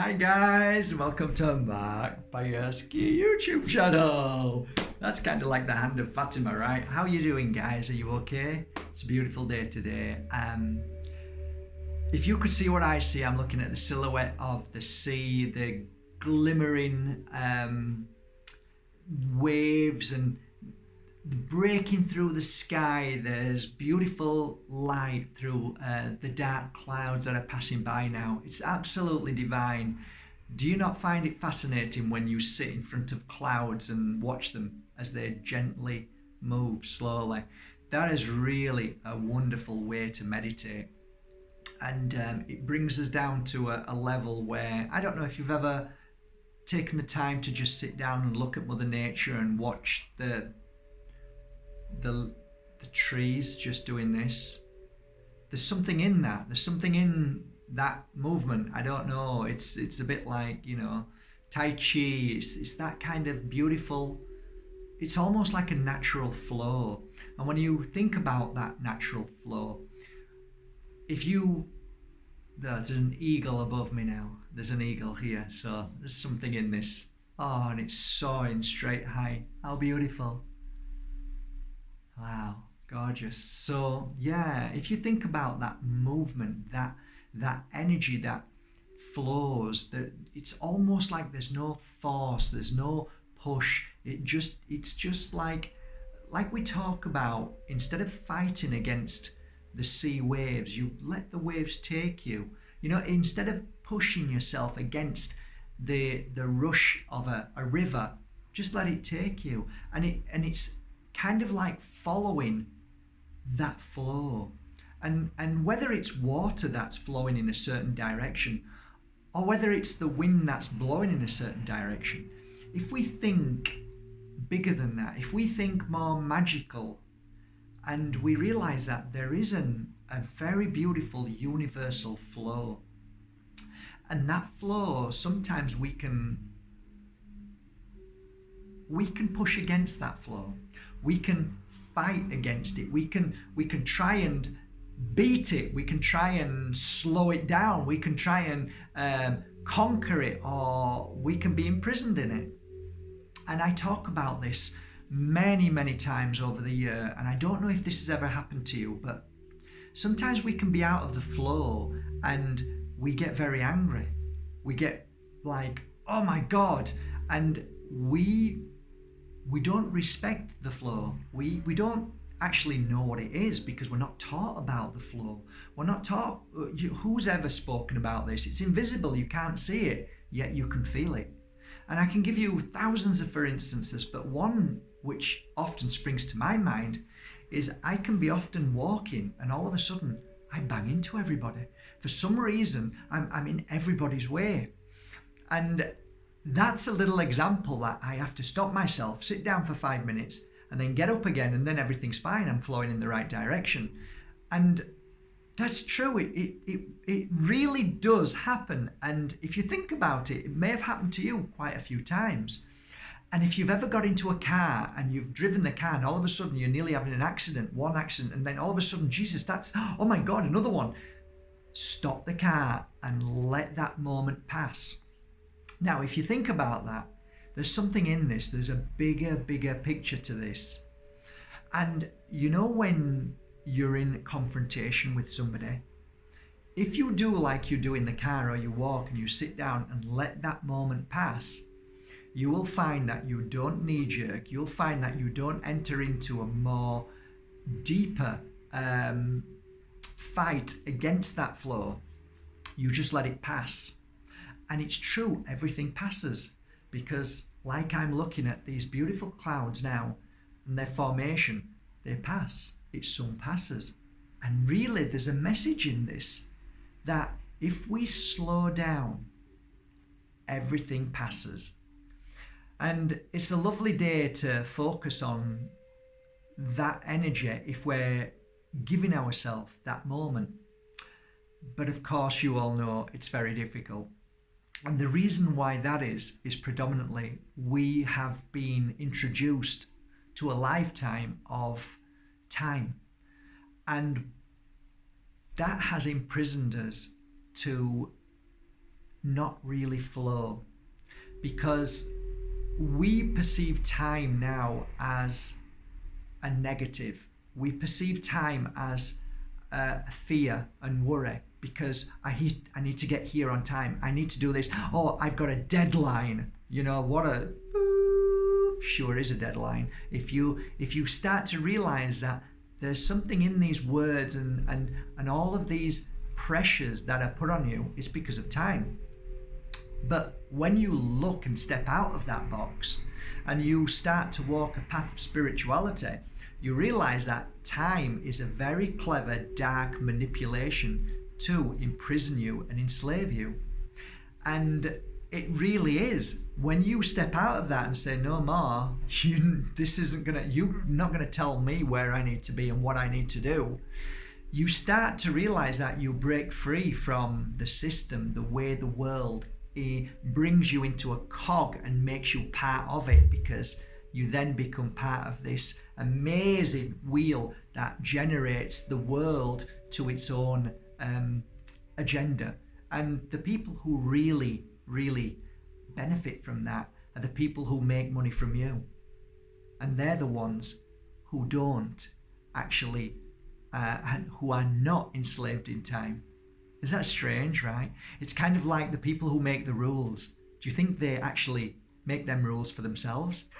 Hi guys, welcome to Mark Bayersky YouTube channel. That's kind of like the hand of Fatima, right? How are you doing, guys? Are you okay? It's a beautiful day today. If you could see what I see, I'm looking at the silhouette of the sea, the glimmering waves and breaking through the sky. There's beautiful light through the dark clouds that are passing by now. It's absolutely divine. Do you not find it fascinating when you sit in front of clouds and watch them as they gently move slowly? That is really a wonderful way to meditate. And it brings us down to a level where, I don't know if you've ever taken the time to just sit down and look at Mother Nature and watch the trees just doing this. There's something in that. There's something in that movement. I don't know. It's a bit like, Tai Chi. It's that kind of beautiful. It's almost like a natural flow. And when you think about that natural flow, there's an eagle above me now. There's an eagle here. So there's something in this. Oh, and it's soaring straight high. How beautiful. Wow, gorgeous. So yeah, if you think about that movement, that energy that flows, that it's almost like there's no force, there's no push. It's just like we talk about, instead of fighting against the sea waves, you let the waves take you. Instead of pushing yourself against the rush of a river, just let it take you. And it's kind of like following that flow, and whether it's water that's flowing in a certain direction or whether it's the wind that's blowing in a certain direction, if we think bigger than that, if we think more magical, and we realize that there is a very beautiful universal flow, and that flow, sometimes we can push against that flow. We can fight against it. We can try and beat it. We can try and slow it down. We can try and conquer it, or we can be imprisoned in it. And I talk about this many, many times over the year, and I don't know if this has ever happened to you, but sometimes we can be out of the flow and we get very angry. We get like, oh my God, and we don't respect the flow. We don't actually know what it is because we're not taught about the flow. We're not taught. Who's ever spoken about this? It's invisible. You can't see it, yet you can feel it. And I can give you thousands of for instances, but one which often springs to my mind is I can be often walking and all of a sudden I bang into everybody. For some reason, I'm in everybody's way. And that's a little example that I have to stop myself, sit down for 5 minutes, and then get up again, and then everything's fine. I'm flowing in the right direction. And that's true. It really does happen. And if you think about it, it may have happened to you quite a few times. And if you've ever got into a car and you've driven the car and all of a sudden you're nearly having one accident, and then all of a sudden, Jesus, oh my God, another one. Stop the car and let that moment pass. Now, if you think about that, there's something in this. There's a bigger picture to this. And when you're in confrontation with somebody, if you do like you do in the car, or you walk and you sit down and let that moment pass, you will find that you don't knee-jerk. You'll find that you don't enter into a more deeper fight against that flow. You just let it pass. And it's true, everything passes, because like I'm looking at these beautiful clouds now and their formation, they pass. It soon passes. And really, there's a message in this that if we slow down, everything passes. And it's a lovely day to focus on that energy if we're giving ourselves that moment. But of course, you all know it's very difficult. And the reason why that is predominantly we have been introduced to a lifetime of time. And that has imprisoned us to not really flow, because we perceive time now as a negative. We perceive time as fear and worry, because I need to get here on time. I need to do this. Oh, I've got a deadline. You know, sure is a deadline. If you start to realize that there's something in these words and all of these pressures that are put on you, it's because of time. But when you look and step out of that box and you start to walk a path of spirituality, you realize that time is a very clever, dark manipulation to imprison you and enslave you. And it really is. When you step out of that and say, no more, you're not gonna tell me where I need to be and what I need to do. You start to realize that you break free from the system, the way the world brings you into a cog and makes you part of it, because you then become part of this amazing wheel that generates the world to its own agenda. And the people who really, really benefit from that are the people who make money from you. And they're the ones who don't actually, who are not enslaved in time. Is that strange, right? It's kind of like the people who make the rules. Do you think they actually make them rules for themselves?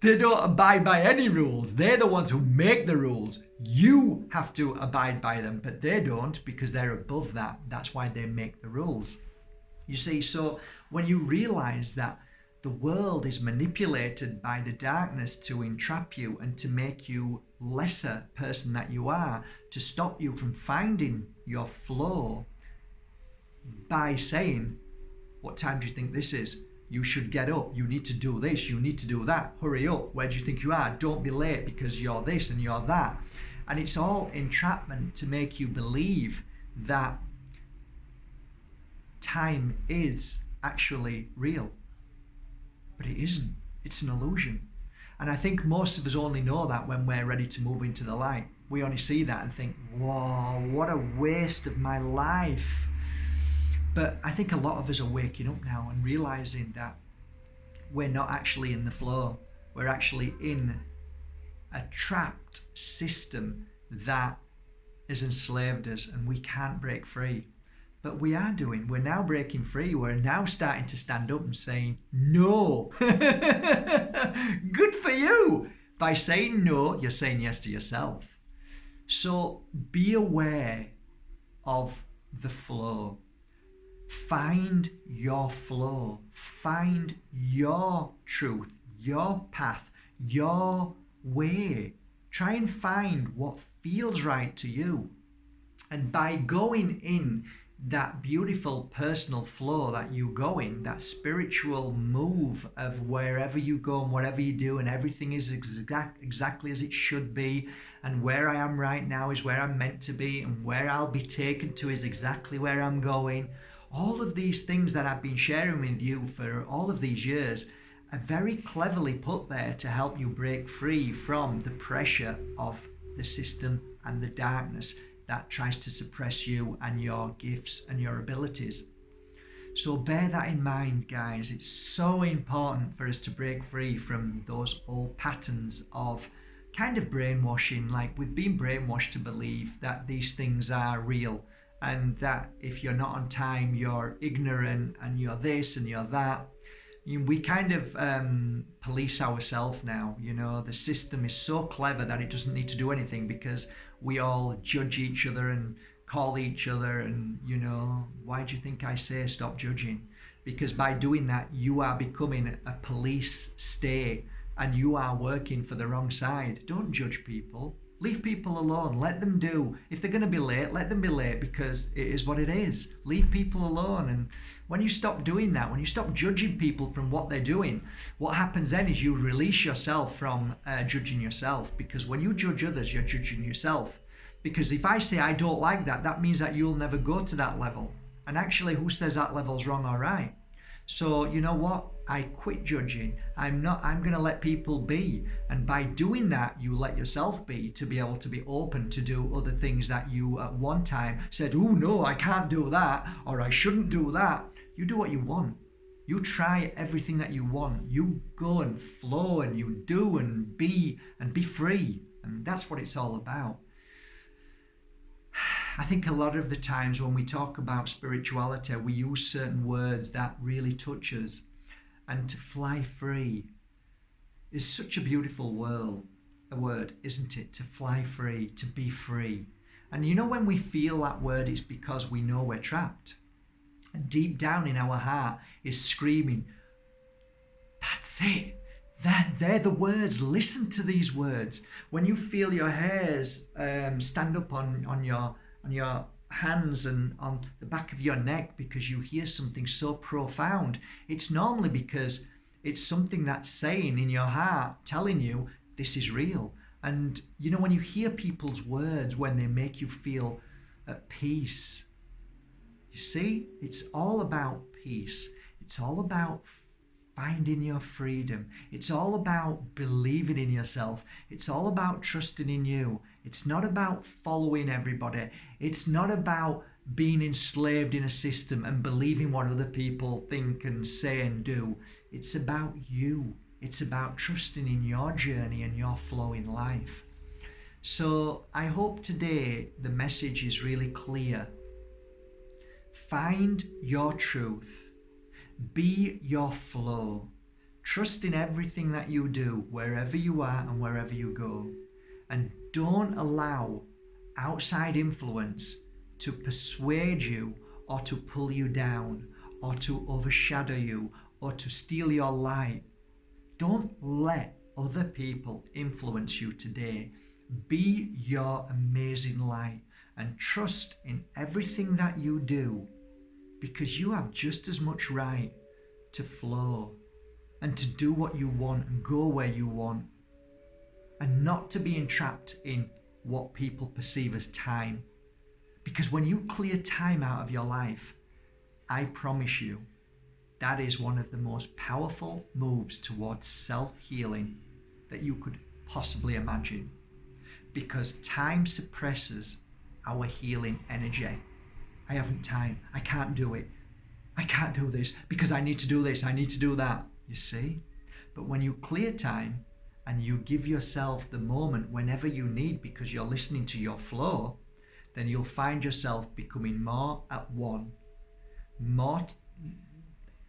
They don't abide by any rules. They're the ones who make the rules. You have to abide by them, but they don't, because they're above that. That's why they make the rules. You see, so when you realize that the world is manipulated by the darkness to entrap you and to make you lesser person that you are, to stop you from finding your flow by saying, what time do you think this is? You should get up. You need to do this. You need to do that. Hurry up. Where do you think you are? Don't be late because you're this and you're that. And it's all entrapment to make you believe that time is actually real. But it isn't. It's an illusion. And I think most of us only know that when we're ready to move into the light. We only see that and think, whoa, what a waste of my life. But I think a lot of us are waking up now and realizing that we're not actually in the flow. We're actually in a trapped system that has enslaved us, and we can't break free. But we're now breaking free. We're now starting to stand up and saying, no. Good for you. By saying no, you're saying yes to yourself. So be aware of the flow. Find your flow. Find your truth, your path, your way. Try and find what feels right to you. And by going in that beautiful personal flow that you go in, that spiritual move of wherever you go and whatever you do, and everything is exactly as it should be, and where I am right now is where I'm meant to be, and where I'll be taken to is exactly where I'm going. All of these things that I've been sharing with you for all of these years are very cleverly put there to help you break free from the pressure of the system and the darkness that tries to suppress you and your gifts and your abilities. So bear that in mind, guys. It's so important for us to break free from those old patterns of kind of brainwashing. Like, we've been brainwashed to believe that these things are real, and that if you're not on time, you're ignorant and you're this and you're that. We kind of police ourselves now. You know, the system is so clever that it doesn't need to do anything, because we all judge each other and call each other, and, you know, why do you think I say stop judging? Because by doing that, you are becoming a police state and you are working for the wrong side. Don't judge people. Leave people alone. Let them do. If they're going to be late, let them be late, because it is what it is. Leave people alone. And when you stop doing that, when you stop judging people from what they're doing, what happens then is you release yourself from judging yourself. Because when you judge others, you're judging yourself. Because if I say I don't like that, that means that you'll never go to that level. And actually, who says that level's wrong or right? So you know what? I quit judging. I'm going to let people be. And by doing that, you let yourself be, to be able to be open to do other things that you at one time said, oh no, I can't do that, or I shouldn't do that. You do what you want. You try everything that you want. You go and flow, and you do and be free. And that's what it's all about. I think a lot of the times when we talk about spirituality, we use certain words that really touch us. And to fly free is such a beautiful word, isn't it? To fly free, to be free. And you know, when we feel that word, it's because we know we're trapped. And deep down in our heart is screaming, that's it. They're the words. Listen to these words. When you feel your hairs stand up on your hands and on the back of your neck because you hear something so profound, it's normally because it's something that's saying in your heart, telling you this is real. And you know, when you hear people's words, when they make you feel at peace, you see, it's all about peace. It's all about finding your freedom. It's all about believing in yourself. It's all about trusting in you. It's not about following everybody. It's not about being enslaved in a system and believing what other people think and say and do. It's about you. It's about trusting in your journey and your flow in life. So I hope today the message is really clear. Find your truth. Be your flow. Trust in everything that you do, wherever you are and wherever you go. And don't allow outside influence to persuade you or to pull you down or to overshadow you or to steal your light. Don't let other people influence you today. Be your amazing light and trust in everything that you do, because you have just as much right to flow and to do what you want and go where you want, and not to be entrapped in what people perceive as time. Because when you clear time out of your life, I promise you, that is one of the most powerful moves towards self-healing that you could possibly imagine. Because time suppresses our healing energy. I haven't time. I can't do it. I can't do this because I need to do this. I need to do that. You see? But when you clear time and you give yourself the moment whenever you need, because you're listening to your flow, then you'll find yourself becoming more at one. More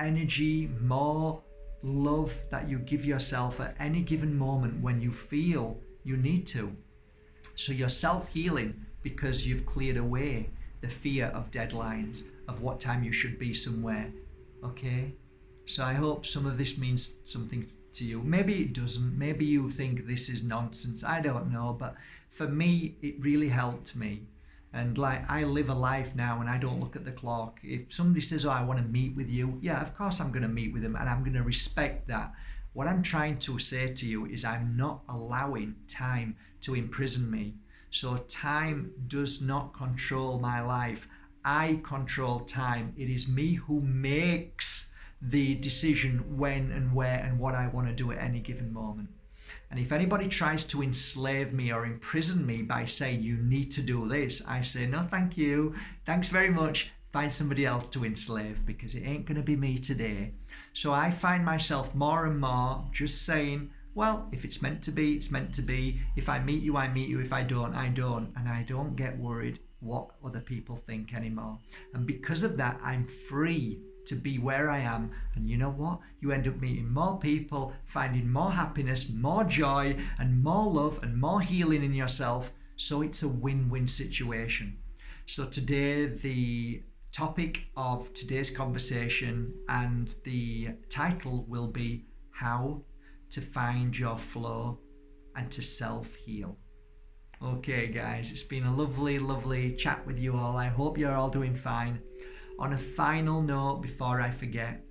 energy, more love that you give yourself at any given moment when you feel you need to. So you're self-healing because you've cleared away the fear of deadlines, of what time you should be somewhere. Okay? So I hope some of this means something to you. Maybe it doesn't. Maybe you think this is nonsense. I don't know. But for me, it really helped me. And like, I live a life now and I don't look at the clock. If somebody says, oh, I want to meet with you, yeah, of course I'm going to meet with them and I'm going to respect that. What I'm trying to say to you is I'm not allowing time to imprison me. So time does not control my life. I control time. It is me who makes the decision when and where and what I want to do at any given moment. And if anybody tries to enslave me or imprison me by saying you need to do this, I say, no, thank you. Thanks very much. Find somebody else to enslave, because it ain't going to be me today. So I find myself more and more just saying, well, if it's meant to be, it's meant to be. If I meet you, I meet you. If I don't, I don't. And I don't get worried what other people think anymore. And because of that, I'm free to be where I am. And you know what? You end up meeting more people, finding more happiness, more joy, and more love, and more healing in yourself. So it's a win-win situation. So today, the topic of today's conversation and the title will be How to Find Your Flow and to Self-Heal. Okay, guys, it's been a lovely, lovely chat with you all. I hope you're all doing fine. On a final note, before I forget,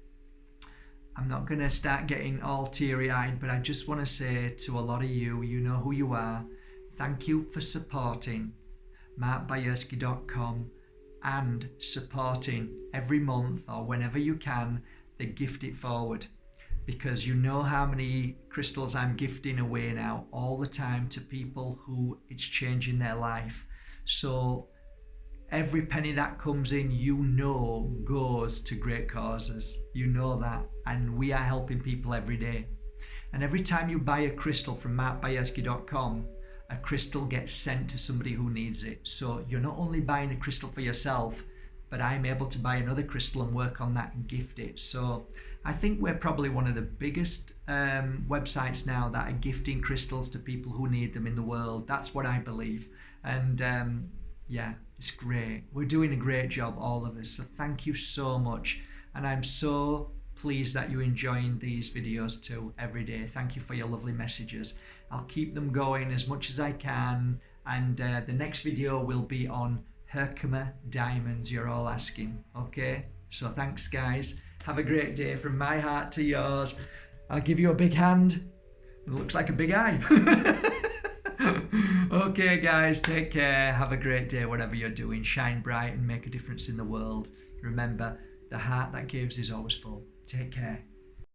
I'm not going to start getting all teary-eyed, but I just want to say to a lot of you, you know who you are, thank you for supporting markbayerski.com and supporting every month or whenever you can they gift it forward. Because you know how many crystals I'm gifting away now all the time to people who it's changing their life. So every penny that comes in, you know, goes to great causes. You know that. And we are helping people every day. And every time you buy a crystal from markbayerski.com, a crystal gets sent to somebody who needs it. So you're not only buying a crystal for yourself, but I'm able to buy another crystal and work on that and gift it. So I think we're probably one of the biggest websites now that are gifting crystals to people who need them in the world. That's what I believe. And yeah, it's great. We're doing a great job, all of us. So thank you so much. And I'm so pleased that you're enjoying these videos too every day. Thank you for your lovely messages. I'll keep them going as much as I can. And the next video will be on Herkimer diamonds, you're all asking. Okay, so thanks guys. Have a great day from my heart to yours. I'll give you a big hand. It looks like a big eye. Okay guys, take care. Have a great day whatever you're doing. Shine bright and make a difference in the world. Remember, the heart that gives is always full. Take care.